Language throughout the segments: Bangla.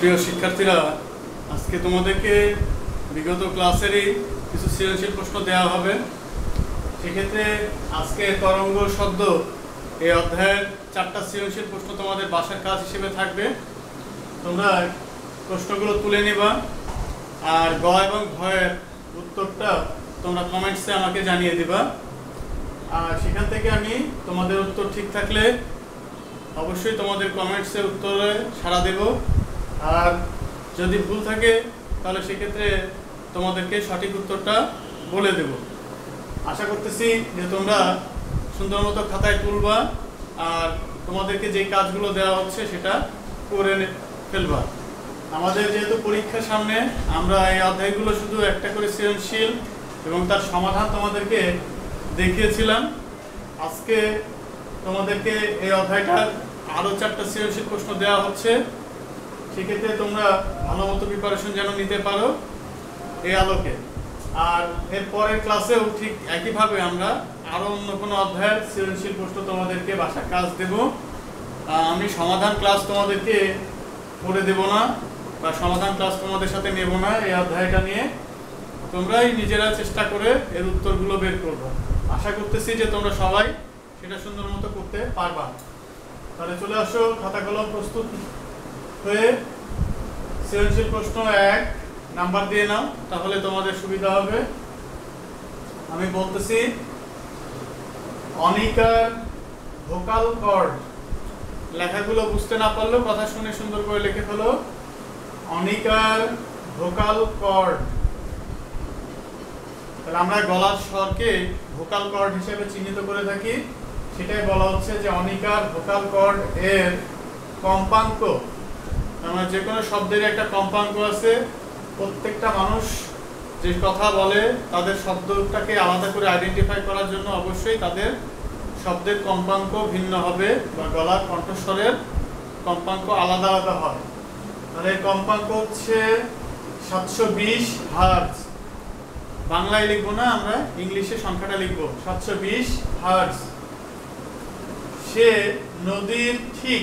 প্রিয় শিক্ষার্থীরা, আজকে তোমাদেরকে বিগত ক্লাসেরই কিছু সৃজনশীল প্রশ্ন দেওয়া হবে। সেক্ষেত্রে আজকে তরঙ্গ শব্দ এই অধ্যায়ের 4টা সৃজনশীল প্রশ্ন তোমাদের বাসার কাজ হিসেবে থাকবে। তোমরা প্রশ্নগুলো তুলে নিবা, আর গ এবং ভয়ের উত্তরটা তোমরা কমেন্টসে আমাকে জানিয়ে দিবা। আর সেখান থেকে আমি তোমাদের উত্তর ঠিক থাকলে অবশ্যই তোমাদের কমেন্টসে উত্তরে সাড়া দেব, আর যদি ভুল থাকে তাহলে সেক্ষেত্রে তোমাদেরকে সঠিক উত্তরটা বলে দেব। আশা করতেছি যে তোমরা সুন্দর মতো খাতায় তুলবা আর তোমাদেরকে যে কাজগুলো দেওয়া হচ্ছে সেটা করে ফেলবা। আমাদের যেহেতু পরীক্ষার সামনে, আমরা এই অধ্যায়গুলো শুধু একটা করে সৃজনশীল এবং তার সমাধান তোমাদেরকে দেখিয়েছিলাম। আজকে তোমাদেরকে এই অধ্যায়টার আরও 4টা সৃজনশীল প্রশ্ন দেওয়া হচ্ছে। সেক্ষেত্রে তোমরা ভালো মতো প্রিপারেশন যেন নিতে পারো এই আলোকে। আর এর পরের ক্লাসেও ঠিক একইভাবে আমরা আরও অন্য কোনো অধ্যায়ের সৃজনশীল প্রশ্ন তোমাদেরকে বাসার কাজ দেব। আমি সমাধান ক্লাস তোমাদেরকে করে দেব না, বা সমাধান ক্লাস তোমাদের সাথে নেব না। এই অধ্যায়টা নিয়ে তোমরাই নিজেরা চেষ্টা করে এর উত্তরগুলো বের করবে। আশা করতেছি যে তোমরা সবাই সেটা সুন্দর মতো করতে পারবা। তাহলে চলে আসো, খাতা কলম প্রস্তুত হয়ে সৃজনশীল প্রশ্ন 1 নাম্বার দিয়ে নাও, তাহলে তোমাদের সুবিধা হবে। আমি বলতেছি, অনিকার ভোকাল কর্ড। লেখাগুলো বুঝতে না পারলেও কথা শুনে সুন্দর করে লিখে ফেলো। অনিকার ভোকাল কর্ড। তাহলে আমরা গলার স্বরকে ভোকাল কর্ড হিসেবে চিহ্নিত করে থাকি। সেটাই বলা হচ্ছে যে অনিকার ভোকাল কর্ড এর কম্পাঙ্ক। আমরা যে কোনো শব্দের একটা কম্পাঙ্ক আছে। প্রত্যেকটা মানুষ যে কথা বলে তাদের শব্দটাকে আলাদা করে আইডেন্টিফাই করার জন্য অবশ্যই তাদের শব্দের কম্পাঙ্ক ভিন্ন হবে, বা গলার কণ্ঠস্বরের কম্পাঙ্ক আলাদা আলাদা হয়। তাহলে এই কম্পাঙ্ক হচ্ছে 720 হার্টজ। বাংলায় লিখবো না, আমরা ইংলিশে সংখ্যাটা লিখবো 720 হার্টজ। সে নদীর ঠিক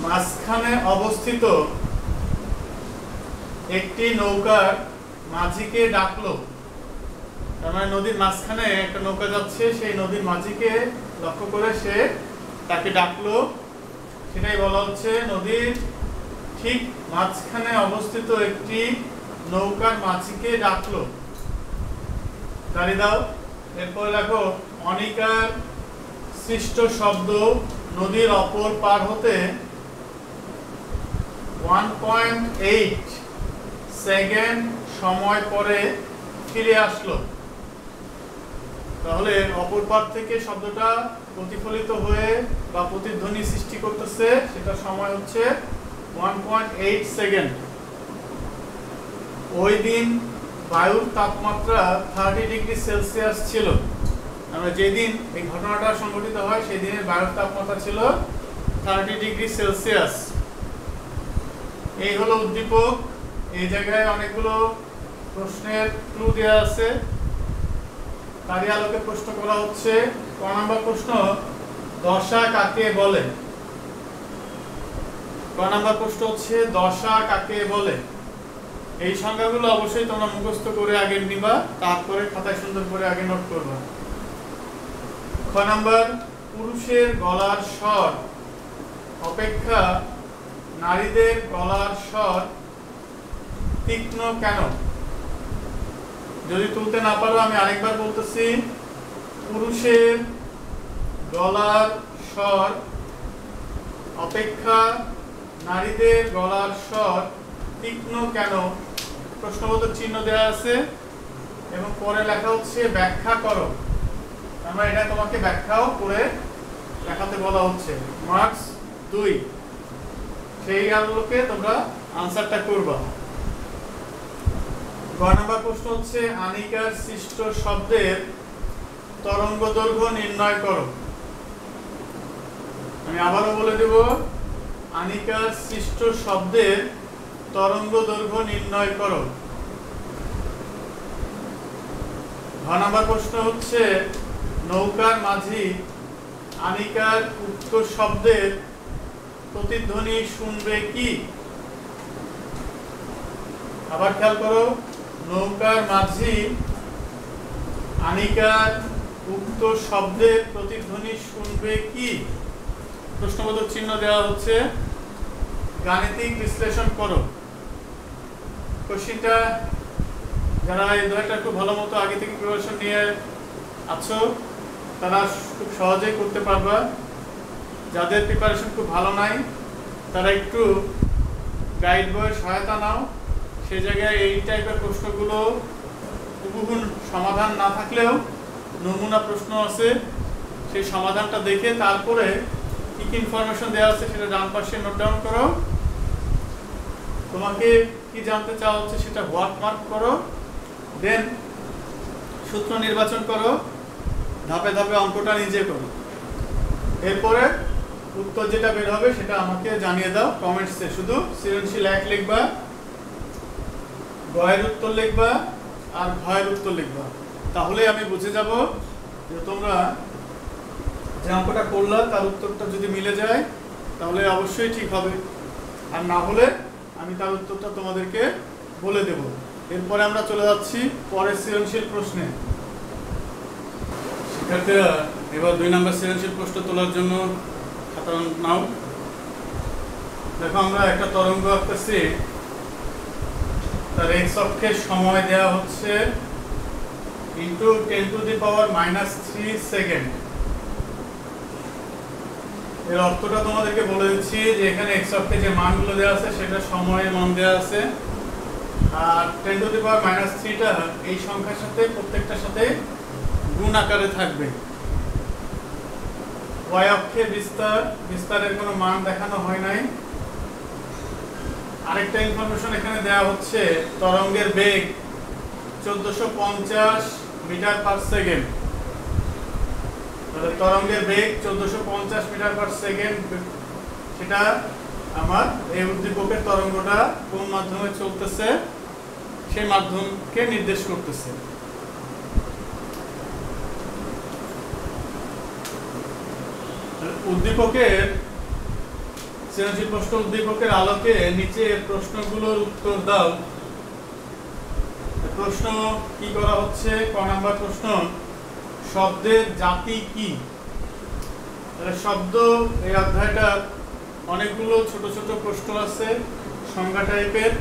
মাঝখানে অবস্থিত একটি নৌকার মাঝিকে ডাকলো। তার মানে নদীর মাঝখানে একটা নৌকা যাচ্ছে, সেই নদীর মাঝিকে লক্ষ্য করে সে তাকে ডাকলো। সেটাই বলা হচ্ছে নদীর ঠিক মাঝখানে অবস্থিত একটি নৌকার মাঝিকে ডাকলো। গাড়ি দাও। এরপরে দেখো, অনিকার সৃষ্ট শব্দ নদীর অপর পার হতে 1.8 সেকেন্ড সময় পরে ফিরে আসলো। তাহলে অপর পার থেকে শব্দটা প্রতিফলিত হয়ে বা প্রতিধ্বনি সৃষ্টি করতেছে, সেটা সময় হচ্ছে 1.8 সেকেন্ড। ওই দিন বায়ুর তাপমাত্রা 30 ডিগ্রি সেলসিয়াস ছিল। আমরা যেদিন এই ঘটনাটা সংঘটিত হয় সেই দিনের বায়ুর তাপমাত্রা ছিল 30 ডিগ্রি সেলসিয়াস। এই হলো উদ্দীপক। এই জায়গায় অনেকগুলো প্রশ্নের ক্লু দেওয়া আছে, তারই আলোকে প্রশ্ন করা হচ্ছে। ক নাম্বার প্রশ্ন, দশা কাকে বলে? ক নাম্বার প্রশ্ন হচ্ছে দশা কাকে বলে। এই সংজ্ঞাগুলো অবশ্যই তোমরা মুখস্থ করে আগে নিবা, তারপরে খাতায় সুন্দর করে আগে নোট করবা। খ নাম্বার, পুরুষের গলার স্বর অপেক্ষা নারীদের গলার স্বর তীক্ষ্ণ কেন? যদি তুলতে না পারো আমি আরেকবার বলতেছি, পুরুষের গলার স্বর অপেক্ষা নারীদের গলার স্বর তীক্ষ্ণ কেন? প্রশ্নবোধক চিহ্ন দেওয়া আছে এবং পরে লেখা হচ্ছে ব্যাখ্যা করো। আমরা এটা তোমাকে ব্যাখ্যাও করে দেখাতে বলা হচ্ছে। মার্কস 2। সেই আলোকে তোমরা আনসারটা করবা। গ নাম্বার প্রশ্ন হচ্ছে, আনিকার সৃষ্ট শব্দের তরঙ্গ দৈর্ঘ্য নির্ণয় করো। আমি আবারও বলে দেব, আনিকার সৃষ্ট শব্দের তরঙ্গ দৈর্ঘ্য নির্ণয় করো। ঘ নাম্বার প্রশ্ন হচ্ছে, নৌকার মাঝি আনিকার উক্ত শব্দের প্রতিধ্বনি শুনবে কি? আবার খেয়াল করো, নৌকার মাঝি আনিকার উক্ত শব্দের প্রতিধ্বনি শুনবে কি? প্রশ্নবোধক চিহ্ন দেওয়া হচ্ছে, গাণিতিক বিশ্লেষণ করো। কোশ্চেনটা যারা এই ধরনের একটু ভালো মতো আগে থেকে প্রিপারেশন নিয়ে আছো তারা খুব সহজেই করতে পারবা। যাদের প্রিপারেশন খুব ভালো নাই তারা একটু গাইড বইয়ের সহায়তা নাও। সেই জায়গায় এই টাইপের প্রশ্নগুলো হুবহু সমাধান না থাকলেও নমুনা প্রশ্ন আছে, সেই সমাধানটা দেখে তারপরে কি কি ইনফরমেশন দেওয়া আছে সেটা ডান পাশে নোট ডাউন করো। তোমাকে কি জানতে চাওয়া হচ্ছে সেটা হোয়াট মার্ক করো, দেন সূত্র নির্বাচন করো, ধাপে ধাপে অঙ্কটা নিজে করো। এরপরে উত্তর যেটা বের হবে সেটা আমাকে জানিয়ে দাও কমেন্টসে। শুধু সৃজনশীল 1 লিখবা, গয়ের উত্তর লিখবা আর ভয়ের উত্তর লিখবা, তাহলে আমি বুঝে যাব যে তোমরা যে অঙ্কটা করলা তার উত্তরটা যদি মিলে যায় তাহলে অবশ্যই ঠিক হবে, আর না হলে আমি তার উত্তরটা তোমাদেরকে বলে দেব। এরপরে আমরা চলে যাচ্ছি পরের সৃজনশীল প্রশ্নে। শিক্ষার্থীরা এবার 2 নম্বর সৃজনশীল প্রশ্ন তোলার জন্য খাতা নাও। দেখো, আমরা একটা তরঙ্গ আঁকতেছি, তার এক্স অক্ষের সময় দেওয়া হচ্ছে ইন্টু 10⁻³ সেকেন্ড। এর অর্থটা তোমাদেরকে বলে দিচ্ছি যে এখানে এক্স অক্ষে যে মানগুলো দেওয়া আছে সেটা সময়ের মান দেওয়া আছে, আর 10⁻³ এই সংখ্যার সাথে প্রত্যেকটার সাথে গুণ আকারে থাকবে। ওয়াই অক্ষে বিস্তারের কোনো মান দেখানো হয় নাই। আরেকটা ইনফরমেশন এখানে দেওয়া হচ্ছে, তরঙ্গের বেগ 1450 মিটার পার সেকেন্ড। তাহলে তরঙ্গের বেগ 1450 মিটার পার সেকেন্ড, সেটা আমার এই উদ্দীপকের তরঙ্গটা কোন মাধ্যমে চলতেছে সেই মাধ্যমকে নির্দেশ করতেছে। উদ্দীপকের সৃজনশীল প্রশ্ন, উদ্দীপকের আলোকে নিচে প্রশ্নগুলোর উত্তর দাও। প্রশ্ন কি করা হচ্ছে? ক নাম্বার প্রশ্ন, শব্দের জাতি কি? শব্দ, এই অধ্যায়টা অনেকগুলো ছোট ছোট প্রশ্ন আছে সংজ্ঞা টাইপের,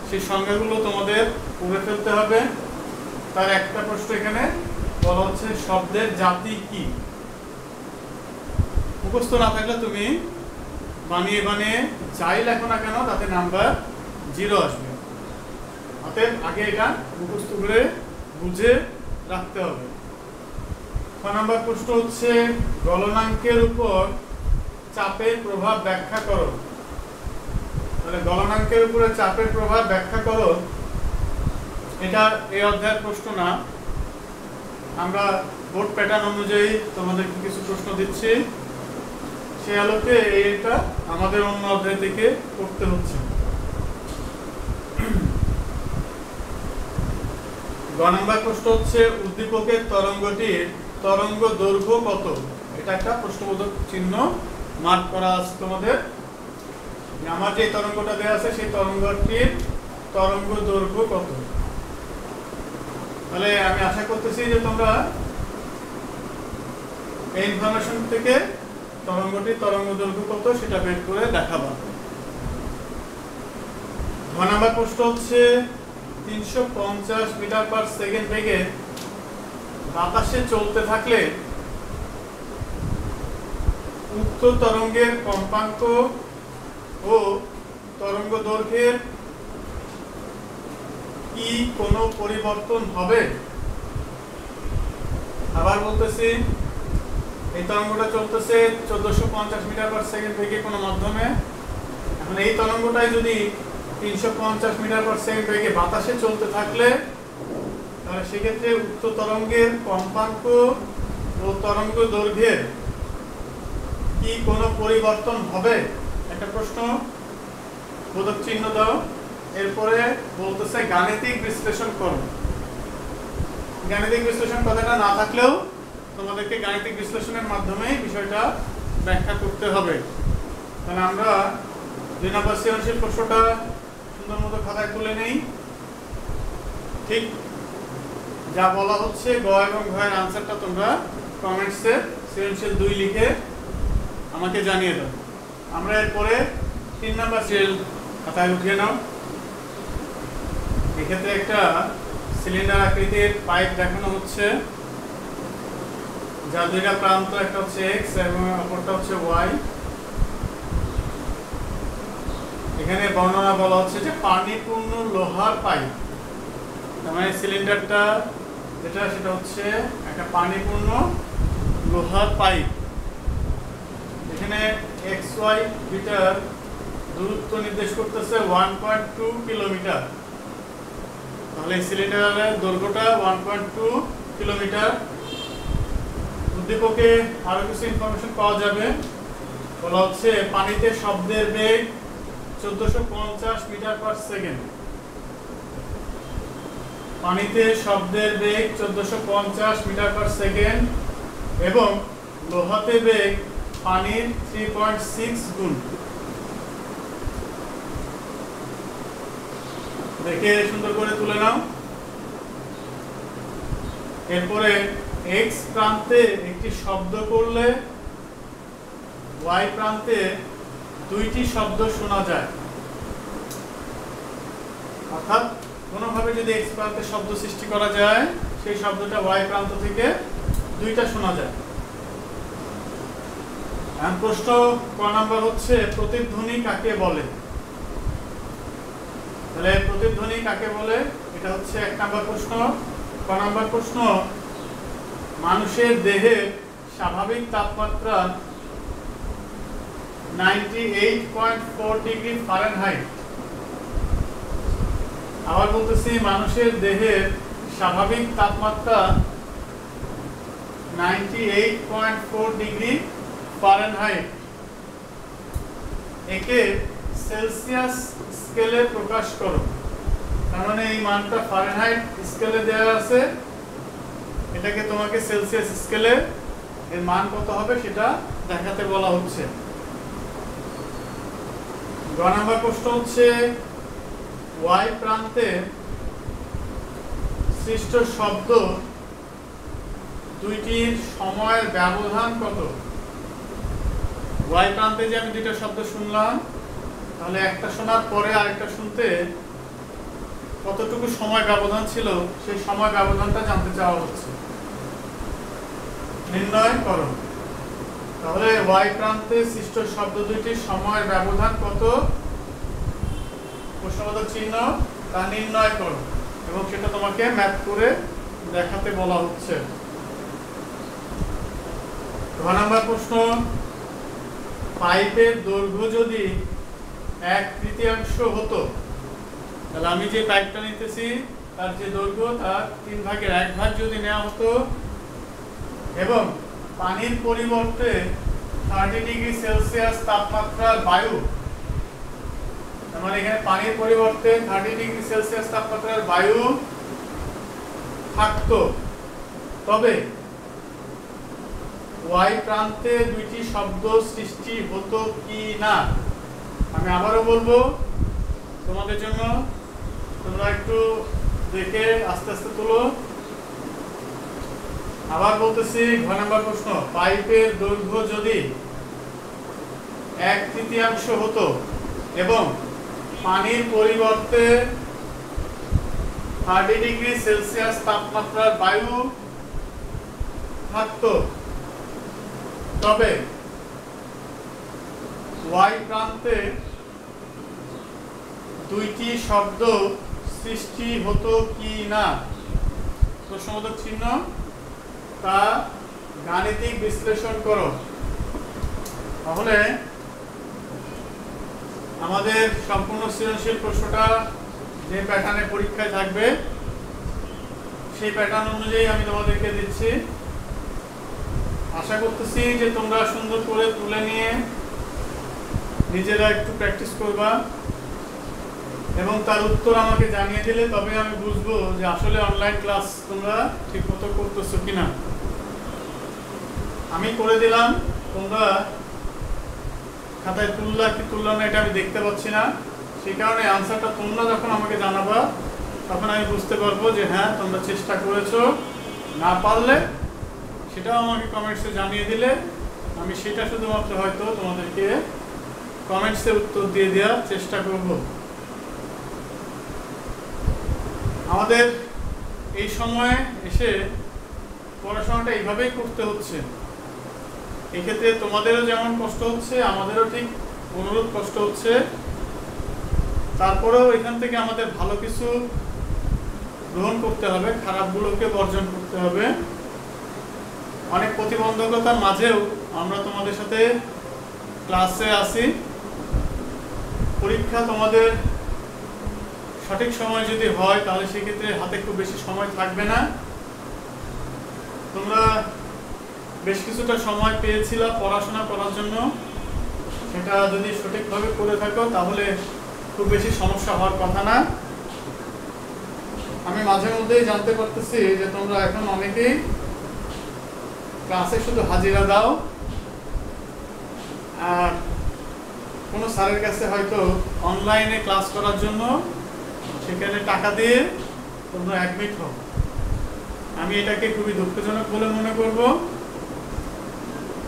সেই সংজ্ঞাগুলো তোমাদের পড়ে ফেলতে হবে। তার একটা প্রশ্ন এখানে বলা হচ্ছে শব্দের জাতি কি। মুখস্থ না থাকলে তুমি বানিয়ে বানিয়ে যাই লেখো না কেন তাতে নাম্বার 0 আসবে। অতএব আগে এটা মুখস্থ করে বুঝে রাখতে হবে। 6 নম্বর প্রশ্ন হচ্ছে গলনাঙ্কের উপর চাপের প্রভাব ব্যাখ্যা করো। তাহলে গলনাঙ্কের উপরে চাপের প্রভাব ব্যাখ্যা করো, এটা এই অধ্যায়ের প্রশ্ন না। আমরা বোর্ড প্যাটার্ন অনুযায়ী তোমাদেরকে কিছু প্রশ্ন দিচ্ছি, সেই আলোকে এটা আমাদের অন্য অধ্যায় থেকে করতে হচ্ছে। গ নাম্বার প্রশ্ন হচ্ছে উদ্দীপকের তরঙ্গটির তরঙ্গ দৈর্ঘ্য কত? এটা একটা প্রশ্নবোধক চিহ্ন মার্ক করা আছে তোমাদের। আমার যে তরঙ্গটা দেওয়া আছে সেই তরঙ্গটির তরঙ্গ দৈর্ঘ্য কত? তাহলে আমি আশা করতেছি যে তোমরা এই ইনফরমেশন থেকে তরঙ্গটির তরঙ্গ দৈর্ঘ্য কত সেটা বের করে দেখাবা। ঘ নাম্বার প্রশ্ন হচ্ছে 350 মিটার পার সেকেন্ড বেগে বাতাসে চলতে থাকলে উক্ত তরঙ্গের কম্পাঙ্ক ও তরঙ্গ দৈর্ঘ্যের কি কোনো পরিবর্তন হবে? আবার বলতেছি, এই তরঙ্গটা চলতেছে 1450 মিটার পার সেকেন্ড বেগে কোনো মাধ্যমে। এখন এই তরঙ্গটাই যদি 350 মিটার পার সেকেন্ড বেগে বাতাসে চলতে থাকলে তাহলে সেক্ষেত্রে উক্ত তরঙ্গের কম্পাঙ্ক ও তরঙ্গ দৈর্ঘ্যের কি কোনো পরিবর্তন হবে? একটা প্রশ্ন, বোধক চিহ্ন দাও। এরপরে বলতেছে গাণিতিক বিশ্লেষণ করো। গাণিতিক বিশ্লেষণ কথাটা না থাকলেও তোমাদেরকে গাণিতিক বিশ্লেষণের মাধ্যমে বিষয়টা ব্যাখ্যা করতে হবে। তাহলে আমরা 2 নম্বর সৃজনশীল প্রশ্নটা সুন্দর মতো খাতায় তুলে নেই। ঠিক যা বলা হচ্ছে গ এবং ঘ এর আনসারটা তোমরা কমেন্টসে সৃজনশীল 2 লিখে আমাকে জানিয়ে দাও। আমরা এরপরে 3 নম্বর সৃজনশীল খাতায় উঠিয়ে নাও। এক্ষেত্রে একটা সিলিন্ডার আকৃতির পাইপ দেখানো হচ্ছে, যার দুইটা প্রান্ত, একটা হচ্ছে এক্স এবং অপরটা হচ্ছে ওয়াই। এখানে বর্ণনা বলা হচ্ছে যে পানিপূর্ণ লোহার পাইপ, তার মানে সিলিন্ডারটা যেটা সেটা হচ্ছে একটা পানিপূর্ণ লোহার পাইপ। এখানে এক্স ওয়াই মিটার দূরত্ব নির্দেশ করতেছে 1.2 কিলোমিটার। তাহলে এই সিলিন্ডারের দৈর্ঘ্যটা 1.2 কিলোমিটার। উদ্দীপকে আরো কিছু ইনফরমেশন পাওয়া যাবে। বলা হচ্ছে পানিতে শব্দের বেগ 1450 মিটার পার সেকেন্ড। পানিতে শব্দের বেগ 1450 মিটার পার সেকেন্ড এবং লোহাতে বেগ পানির 3.6 গুণ। দেখে সুন্দর করে তুলে নাও। এরপরে এক্স প্রান্তে একটি শব্দ করলে ওয়াই প্রান্তে দুইটি শব্দ শোনা যায়। অর্থাৎ কোনোভাবে যদি এক্স প্রান্তে শব্দ সৃষ্টি করা যায়, সেই শব্দটা ওয়াই প্রান্ত থেকে দুইটা শোনা যায়। এখন প্রশ্ন ক নাম্বার হচ্ছে প্রতিধ্বনি কাকে বলে। তাহলে প্রতিধ্বনি কাকে বলে, এটা হচ্ছে 1 নাম্বার প্রশ্ন। ক নাম্বার প্রশ্ন, মানুষের দেহের স্বাভাবিক তাপমাত্রা 98.4 ডিগ্রি ফারেনহাইট। আবার বলতেছি, মানুষের দেহের স্বাভাবিক তাপমাত্রা 98.4 ডিগ্রি ফারেনহাইট। একে সেলসিয়াস স্কেলে প্রকাশ করো। তার মানে এই মানটা ফারেনহাইট স্কেলে দেওয়া আছে, এটাকে তোমাকে সেলসিয়াস স্কেলে এর মান কত হবে সেটা দেখাতে বলা হচ্ছে। গ নাম্বার প্রশ্ন হচ্ছে ওয়াই প্রান্তে সৃষ্ট শব্দ দুইটির সময়ের ব্যবধান কত। ওয়াই প্রান্তে যে আমি দুইটা শব্দ শুনলাম, তাহলে একটা শোনার পরে আরেকটা শুনতে কতটুকু সময় ব্যবধান ছিল, সেই সময় ব্যবধানটা জানতে চাওয়া হচ্ছে। নির্ণয় করো। তাহলে ওয়াই প্রান্তে সৃষ্ট শব্দ দুইটির সময়ের ব্যবধান কত, প্রশ্নবোধক চিহ্ন, তা নির্ণয় করো এবং সেটা তোমাকে ম্যাপ করে দেখাতে বলা হচ্ছে। ঘ নাম্বার প্রশ্ন, পাইপের দৈর্ঘ্য যদি 1/3 হতো, তাহলে আমি যে পাইপটা নিতেছি তার যে দৈর্ঘ্য তার 3/1 যদি নেওয়া হতো এবং পানির পরিবর্তে 30 ডিগ্রি সেলসিয়াস তাপমাত্রার বায়ু, তার মানে এখানে পানির পরিবর্তে 30 ডিগ্রি সেলসিয়াস তাপমাত্রার বায়ু থাকতো, তবে ওয়াই প্রান্তে দুইটি শব্দ সৃষ্টি হতো কি না। আমি আবারও বলবো তোমাদের জন্য, তোমরা একটু দেখে আস্তে আস্তে তুলো। আবার বলতেছি, ঘ নাম্বার প্রশ্ন, পাইপের দৈর্ঘ্য যদি 1/3 হতো এবং পানির পরিবর্তে 30 ডিগ্রি সেলসিয়াস তাপমাত্রার বায়ু থাকতো, তবে ওয়াই প্রান্তে দুইটি শব্দ সৃষ্টি হতো কি না। প্রশ্নবোধক চিহ্ন, তা গাণিতিক বিশ্লেষণ করো। তাহলে আমাদের সম্পূর্ণ সৃজনশীল প্রশ্নটা যে প্যাটার্নে পরীক্ষায় থাকবে, সেই প্যাটার্ন অনুযায়ী আমি তোমাদেরকে দিচ্ছি। আশা করতেছি যে তোমরা সুন্দর করে তুলে নিয়ে নিজেরা একটু প্র্যাকটিস করবা এবং তার উত্তর আমাকে জানিয়ে দিলে তবে আমি বুঝবো যে আসলে অনলাইন ক্লাস তোমরা ঠিকমতো করতেছো কিনা। আমি করে দিলাম, তোমরা খাতায় তুললা কি তুললা না এটা আমি দেখতে পাচ্ছি না, সেই কারণে আনসারটা তোমরা যখন আমাকে জানাবা তখন আমি বুঝতে পারবো যে হ্যাঁ তোমরা চেষ্টা করেছো। না পারলে সেটাও আমাকে কমেন্টসে জানিয়ে দিলে আমি সেটা শুধুমাত্র হয়তো তোমাদেরকে কমেন্টসে উত্তর দিয়ে দেওয়ার চেষ্টা করব। আমাদের এই সময়ে এসে পড়াশোনাটা এইভাবেই করতে হচ্ছে। এক্ষেত্রে তোমাদেরও যেমন কষ্ট হচ্ছে, আমাদেরও ঠিক অনুরূপ কষ্ট হচ্ছে। তারপরেও এখান থেকে আমাদের ভালো কিছু গ্রহণ করতে হবে, খারাপগুলোকে বর্জন করতে হবে। অনেক প্রতিবন্ধকতার মাঝেও আমরা তোমাদের সাথে ক্লাসে আসি। পরীক্ষা তোমাদের সঠিক সময় যদি হয় তাহলে সেক্ষেত্রে হাতে খুব বেশি সময় থাকবে না। তোমরা বেশ কিছুটা সময় পেয়েছিলা পড়াশোনা করার জন্য, সেটা যদি সঠিকভাবে করে থাকো তাহলে খুব বেশি সমস্যা হওয়ার কথা না। আমি মাঝে মধ্যেই জানতে পারতেছি যে তোমরা এখন অনেকেই ক্লাসে শুধু হাজিরা দাও, আর কোনো স্যারের কাছে হয়তো অনলাইনে ক্লাস করার জন্য সেখানে টাকা দিয়ে তোমরা অ্যাডমিট হও। আমি এটাকে খুবই দুঃখজনক বলে মনে করব।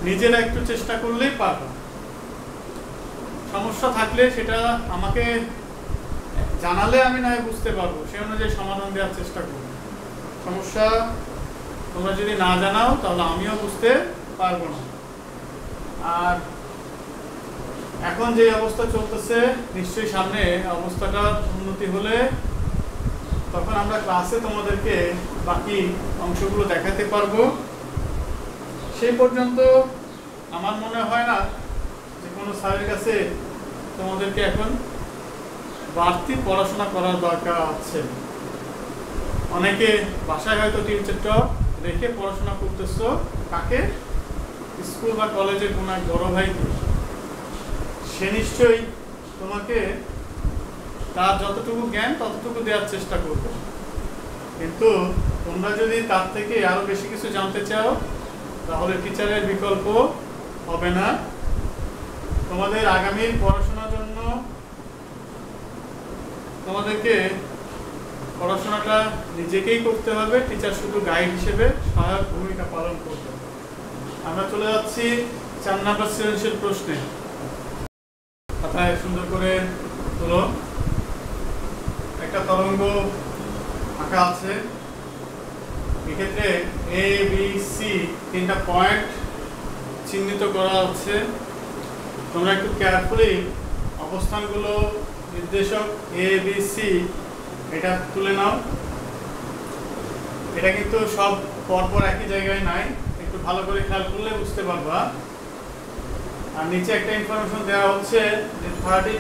নিজেরা একটু চেষ্টা করলেই পারবে। সমস্যা থাকলে সেটা আমাকে জানালে আমি না বুঝতে পারবো, সে অনুযায়ী সমাধান দেওয়ার চেষ্টা করব। সমস্যা তোমরা যদি না জানাও তাহলে আমিও বুঝতে পারবো না। আর এখন যে অবস্থা চলতেছে, নিশ্চয়ই সামনে অবস্থাটা উন্নতি হলে তখন আমরা ক্লাসে তোমাদেরকে বাকি অংশগুলো দেখাতে পারবো। সেই পর্যন্ত আমার মনে হয় না যে কোনো স্যারের কাছে তোমাদেরকে এখন বাড়তি পড়াশোনা করার দরকার আছে। অনেকে বাসায় হয়তো টিউটর রেখে পড়াশোনা করতেছো, কাকে? স্কুল বা কলেজের কোনো এক বড় ভাইকে। সে নিশ্চয়ই তোমাকে তার যতটুকু জ্ঞান ততটুকু দেওয়ার চেষ্টা করবে, কিন্তু তোমরা যদি তার থেকে আরো বেশি কিছু জানতে চাও তাহলে টিচারের বিকল্প হবে না। তোমাদের আগামীর পড়াশোনার জন্য তোমাদেরকে পড়াশোনাটা নিজেকেই করতে হবে, টিচার শুধু গাইড হিসেবে সহায়ক ভূমিকা পালন করবে। আমরা চলে যাচ্ছি 4 নম্বর সৃজনশীল প্রশ্নে। কথায় সুন্দর করে তুলো। একটা তরঙ্গ আঁকা আছে, এক্ষেত্রে এ বি সি 3টা পয়েন্ট চিহ্নিত করা হচ্ছে। তোমরা একটু কেয়ারফুলি অবস্থানগুলো, নির্দেশক এ বি সি এটা তুলে নাও। এটা কিন্তু সব পরপর একই জায়গায় নাই, একটু ভালো করে খেয়াল করলে বুঝতে পারবা। আর নিচে একটা ইনফরমেশন দেওয়া হচ্ছে যে 30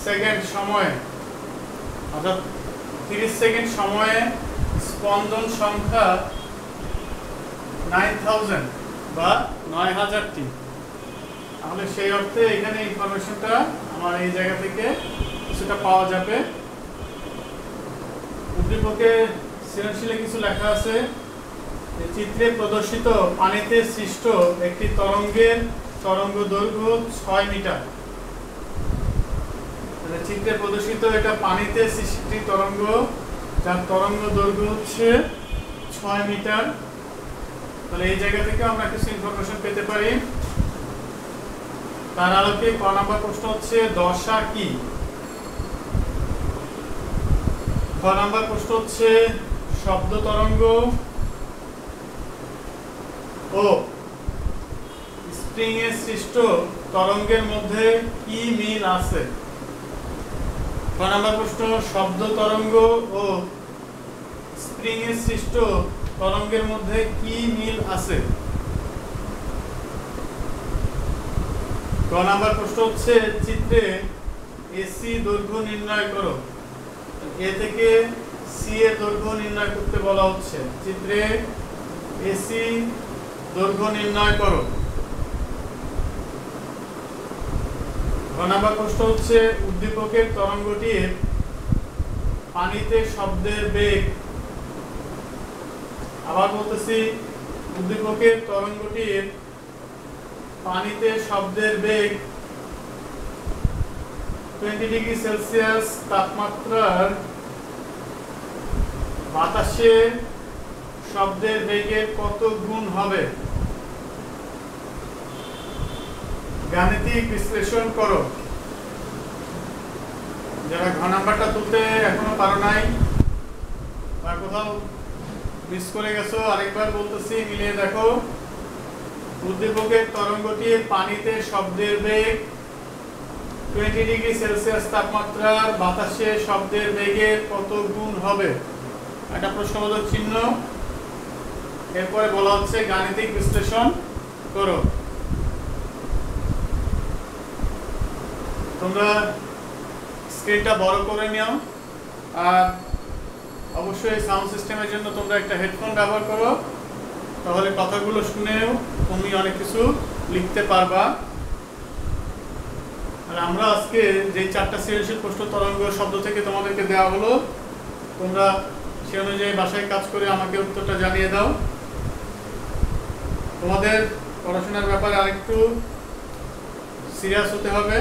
সেকেন্ড সময়ে, অর্থাৎ 30 সেকেন্ড সময়ে স্পন্দন সংখ্যা 9000 বা 9000টি। তাহলে সেই অর্থে এখানে ইনফরমেশনটা আমার এই জায়গা থেকে কিছুটা পাওয়া যাবে। উদ্দীপকে সৃজনশীলে কিছু লেখা আছে। চিত্রে প্রদর্শিত পানিতে সৃষ্ট একটি তরঙ্গের তরঙ্গ দৈর্ঘ্য 6 মিটার। চিত্রে প্রদর্শিত এটা পানিতে সৃষ্ট তরঙ্গ, যার তরঙ্গ দৈর্ঘ্য হচ্ছে 6 মিটার। তাহলে এই জায়গা থেকে আমরা কিছু ইনফরমেশন পেতে পারি। তার আলোকে ক নাম্বার প্রশ্ন হচ্ছে দশা কি? খ নাম্বার প্রশ্ন হচ্ছে শব্দ তরঙ্গ ও স্প্রিং এর সৃষ্ট তরঙ্গের মধ্যে কি মিল আছে? খ নাম্বার প্রশ্ন শব্দ তরঙ্গ ও স্প্রিং এর সৃষ্ট তরঙ্গের মধ্যে কি মিল আছে? গ নাম্বার প্রশ্ন হচ্ছে চিত্রে এসি দৈর্ঘ্য নির্ণয় করো। এ থেকে সি এর দৈর্ঘ্য নির্ণয় করতে বলা হচ্ছে। চিত্রে এসি দৈর্ঘ্য নির্ণয় করো। গ নাম্বার প্রশ্ন হচ্ছে উদ্দীপকের তরঙ্গটির পানিতে শব্দের বেগ। আবার বলতেছি, উদ্দীপকের তরঙ্গটির পানিতে শব্দের বেগ 20 ডিগ্রি সেলসিয়াস তাপমাত্রার বাতাসে শব্দের বেগের কত গুণ হবে? গাণিতিক বিশ্লেষণ করো। যারা ঘ নাম্বারটা তুলতে এখনো পারো নাই বা কোথাও মিস করে গেছো, আরেকবার বলতেছি, মিলিয়ে দেখো। উদ্দীপকের তরঙ্গটি পানিতে শব্দের বেগ 20 ডিগ্রি সেলসিয়াস তাপমাত্রার বাতাসে শব্দের বেগের কত গুণ হবে? একটা প্রশ্নবোধক চিহ্ন। এরপরে বলা হচ্ছে গাণিতিক বিশ্লেষণ করো। তোমরা স্ক্রিনটা বড় করে নিও, আর অবশ্যই সাউন্ড সিস্টেমের জন্য তোমরা একটা হেডফোন ব্যবহার করো, তাহলে কথাগুলো শুনেও তুমি অনেক কিছু লিখতে পারবা। আর আমরা আজকে যে 4টা সৃজনশীল প্রশ্ন তরঙ্গ শব্দ থেকে তোমাদেরকে দেওয়া হলো, তোমরা সে অনুযায়ী বাসায় কাজ করে আমাকে উত্তরটা জানিয়ে দাও। তোমাদের পড়াশোনার ব্যাপারে আরেকটু সিরিয়াস হতে হবে,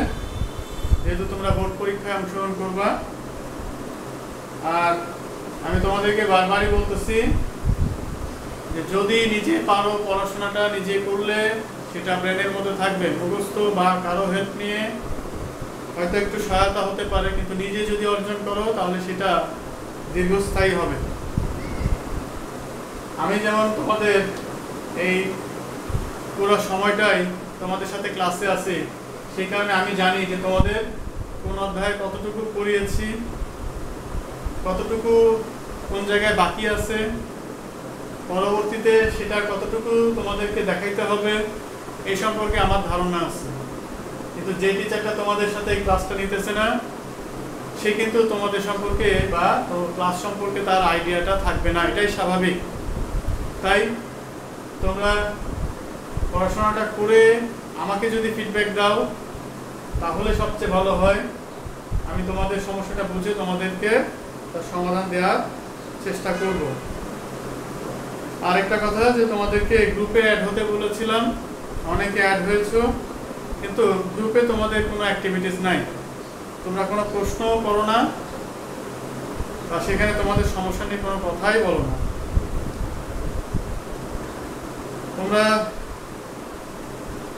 যেহেতু তোমরা বোর্ড পরীক্ষায় অংশগ্রহণ করবা। আর আমি তোমাদেরকে বারবারই বলতেছি যে যদি নিজে পারো, পড়াশোনাটা নিজে করলে সেটা ব্রেনের মধ্যে থাকবে, মুখস্থ বা কারো হেল্প নিয়ে হয়তো একটু সহায়তা হতে পারে, কিন্তু নিজে যদি অর্জন করো তাহলে সেটা দীর্ঘস্থায়ী হবে। আমি যেমন তোমাদের এই পুরো সময়টাই তোমাদের সাথে ক্লাসে আছি, সেই কারণে আমি জানি যে তোমাদের কোন অধ্যায়ে কতটুকু পড়িয়েছি, কতটুকু কোন জায়গায় বাকি আছে, পরবর্তীতে সেটা কতটুকু তোমাদেরকে দেখাইতে হবে, এই সম্পর্কে আমার ধারণা আছে। কিন্তু যে টিচারটা তোমাদের সাথে এই ক্লাসটা নিতেছে না, সে কিন্তু তোমাদের সম্পর্কে বা ক্লাস সম্পর্কে তার আইডিয়াটা থাকবে না, এটাই স্বাভাবিক। তাই তোমরা পড়াশোনাটা করে আমাকে যদি ফিডব্যাক দাও তাহলে সবচেয়ে ভালো হয়। আমি তোমাদের সমস্যাটা বুঝে তোমাদেরকে তার সমাধান দেওয়ার চেষ্টা করব। আরেকটা কথা, যে তোমাদেরকে গ্রুপে অ্যাড হতে বলেছিলাম, অনেকে অ্যাড হয়েছো, কিন্তু গ্রুপে তোমাদের কোনো অ্যাক্টিভিটিস নাই, তোমরা কোনো প্রশ্ন করো না, বা সেখানে তোমাদের সমস্যা নিয়ে কোনো কথাই বলো না। তোমরা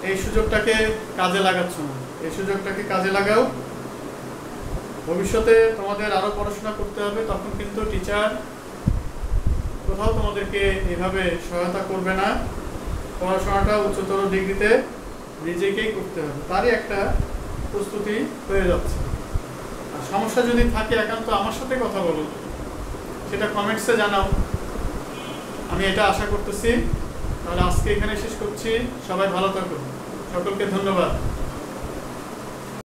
এই সুযোগটাকে কাজে লাগাচ্ছ না, এই সুযোগটাকে কাজে লাগাও। ভবিষ্যতে তোমাদের আরো পড়াশোনা করতে হবে, তখন কিন্তু টিচার কোথাও তোমাদেরকে এভাবে সহায়তা করবে না। পড়াশোনাটা উচ্চতর ডিগ্রিতে নিজেকেই করতে হবে, তারই একটা প্রস্তুতি হয়ে যাচ্ছে। আর সমস্যা যদি থাকে একান্ত আমার সাথে কথা বলো, সেটা কমেন্টসে জানাও, আমি এটা আশা করতেছি। তাহলে আজকে এখানে শেষ করছি। সবাই ভালো থাকো, সকলকে ধন্যবাদ।